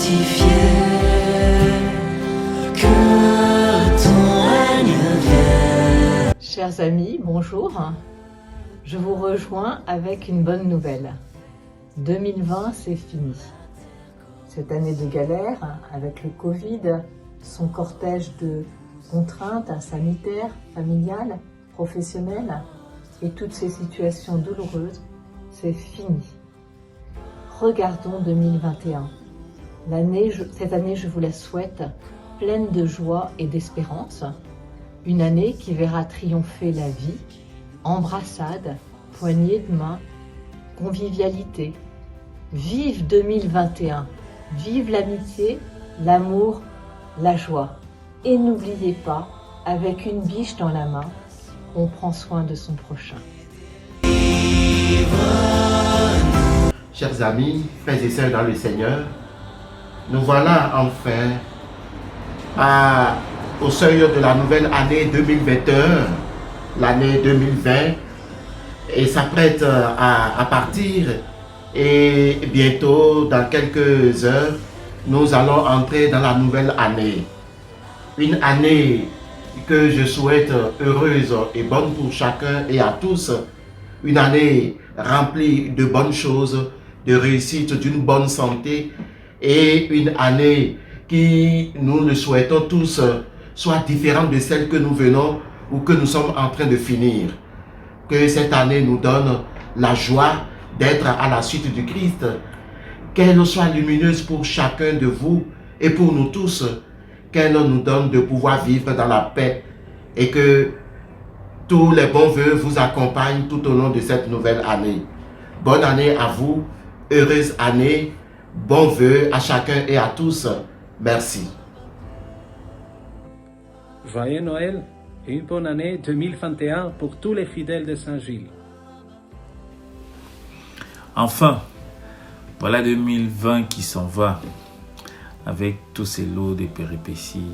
si fier que ton règne vienne. Chers amis, bonjour. Je vous rejoins avec une bonne nouvelle. 2020, c'est fini. Cette année de galère, avec le Covid, son cortège de contraintes sanitaires, familiales, professionnelles et toutes ces situations douloureuses, c'est fini. Regardons 2021. Cette année, je vous la souhaite pleine de joie et d'espérance. Une année qui verra triompher la vie, embrassades, poignées de main, convivialité. Vive 2021, vive l'amitié, l'amour, la joie. Et n'oubliez pas, avec une biche dans la main, on prend soin de son prochain. Chers amis, frères et sœurs dans le Seigneur, nous voilà enfin au seuil de la nouvelle année 2021, l'année 2020, et s'apprête à partir. Et bientôt, dans quelques heures, nous allons entrer dans la nouvelle année. Une année que je souhaite heureuse et bonne pour chacun et à tous. Une année remplie de bonnes choses, de réussite, d'une bonne santé. Et une année qui, nous le souhaitons tous, soit différente de celle que nous venons ou que nous sommes en train de finir. Que cette année nous donne la joie d'être à la suite du Christ. Qu'elle soit lumineuse pour chacun de vous et pour nous tous. Qu'elle nous donne de pouvoir vivre dans la paix et que tous les bons vœux vous accompagnent tout au long de cette nouvelle année. Bonne année à vous, heureuse année, bons vœux à chacun et à tous. Merci. Joyeux Noël et une bonne année 2021 pour tous les fidèles de Saint-Gilles. Enfin, voilà 2020 qui s'en va avec tous ces lots de péripéties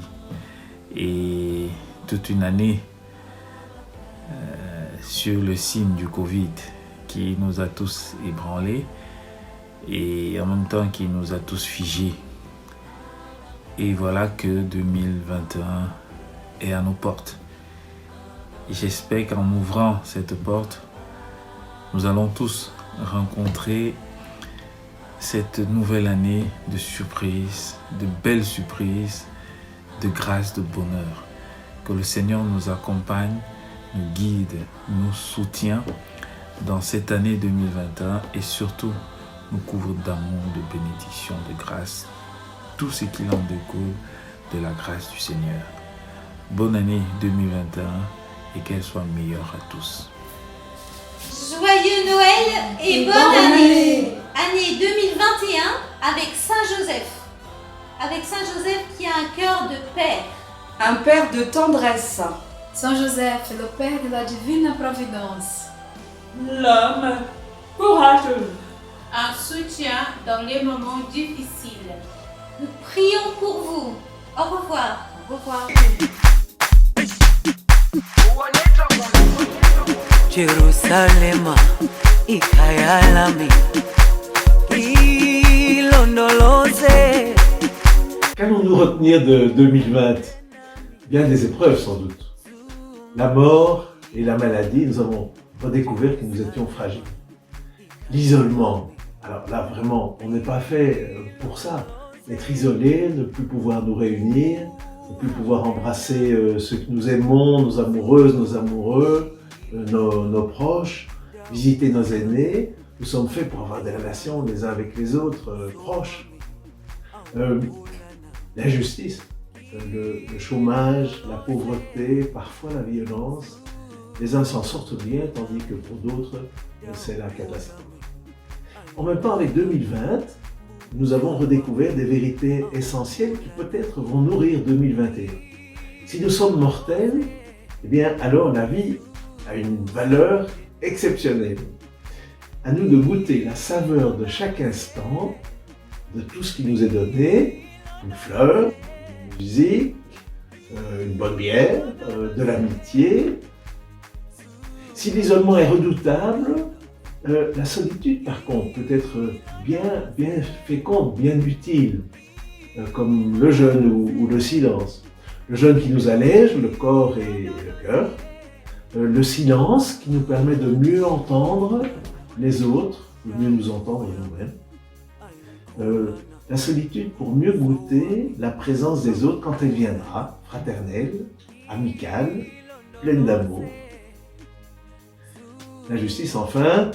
et toute une année sur le signe du Covid qui nous a tous ébranlés et en même temps qui nous a tous figés. Et voilà que 2021 est à nos portes. Et j'espère qu'en ouvrant cette porte, nous allons tous rencontrer cette nouvelle année de surprises, de belles surprises, de grâce, de bonheur. Que le Seigneur nous accompagne, nous guide, nous soutient dans cette année 2021 et surtout nous couvre d'amour, de bénédiction, de grâce, tout ce qu'il en découle de la grâce du Seigneur. Bonne année 2021 et qu'elle soit meilleure à tous. Joyeux Noël et bonne année! Année 2021 avec Saint Joseph. Avec Saint Joseph qui a un cœur de père. Un père de tendresse. Saint Joseph, le père de la divine providence. L'homme courageux. Un soutien dans les moments difficiles. Nous prions pour vous. Au revoir. Au revoir. Jerusalema ikayalami ilondoloze. Qu'allons-nous retenir de 2020? Bien des épreuves sans doute. La mort et la maladie, nous avons redécouvert que nous étions fragiles. L'isolement, alors là vraiment, on n'est pas fait pour ça. Être isolé, ne plus pouvoir nous réunir, ne plus pouvoir embrasser ceux que nous aimons, nos amoureuses, nos amoureux, nos proches, visiter nos aînés. Nous sommes faits pour avoir des relations les uns avec les autres proches. L'injustice, le chômage, la pauvreté, parfois la violence. Les uns s'en sortent bien, tandis que pour d'autres, c'est la catastrophe. En même temps, avec 2020, nous avons redécouvert des vérités essentielles qui peut-être vont nourrir 2021. Si nous sommes mortels, eh bien alors la vie a une valeur exceptionnelle. À nous de goûter la saveur de chaque instant, de tout ce qui nous est donné, une fleur, une musique, une bonne bière, de l'amitié. Si l'isolement est redoutable, la solitude par contre peut être bien féconde, bien utile. comme le jeûne ou le silence. Le jeûne qui nous allège le corps et le cœur. Le silence qui nous permet de mieux entendre les autres, de mieux nous entendre nous-mêmes. La solitude pour mieux goûter la présence des autres quand elle viendra, fraternelle, amicale, pleine d'amour. La justice, enfin,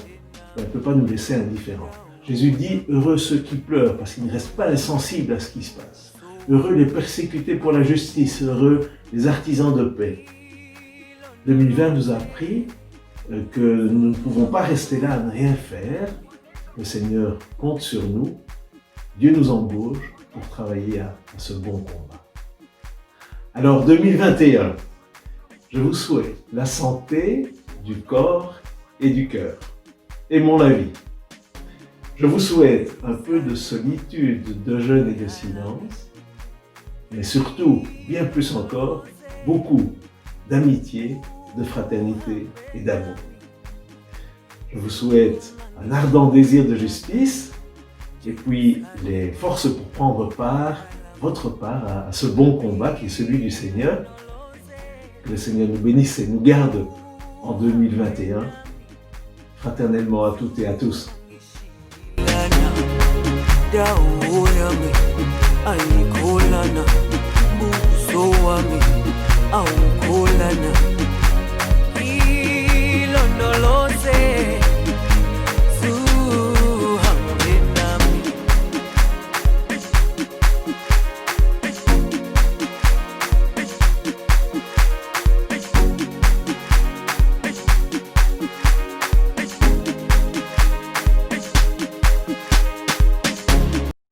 ne peut pas nous laisser indifférents. Jésus dit « Heureux ceux qui pleurent, parce qu'ils ne restent pas insensibles à ce qui se passe. Heureux les persécutés pour la justice, heureux les artisans de paix. » 2020 nous a appris que nous ne pouvons pas rester là à ne rien faire. Le Seigneur compte sur nous. Dieu nous embauche pour travailler à ce bon combat. Alors 2021, je vous souhaite la santé du corps et du cœur. Aimons la vie. Je vous souhaite un peu de solitude, de jeûne et de silence, mais surtout, bien plus encore, beaucoup d'amitié, de fraternité et d'amour. Je vous souhaite un ardent désir de justice et puis les forces pour prendre votre part à ce bon combat qui est celui du Seigneur. Que le Seigneur nous bénisse et nous garde en 2021, fraternellement à toutes et à tous. Dawo yami, ayikolana, buso wami.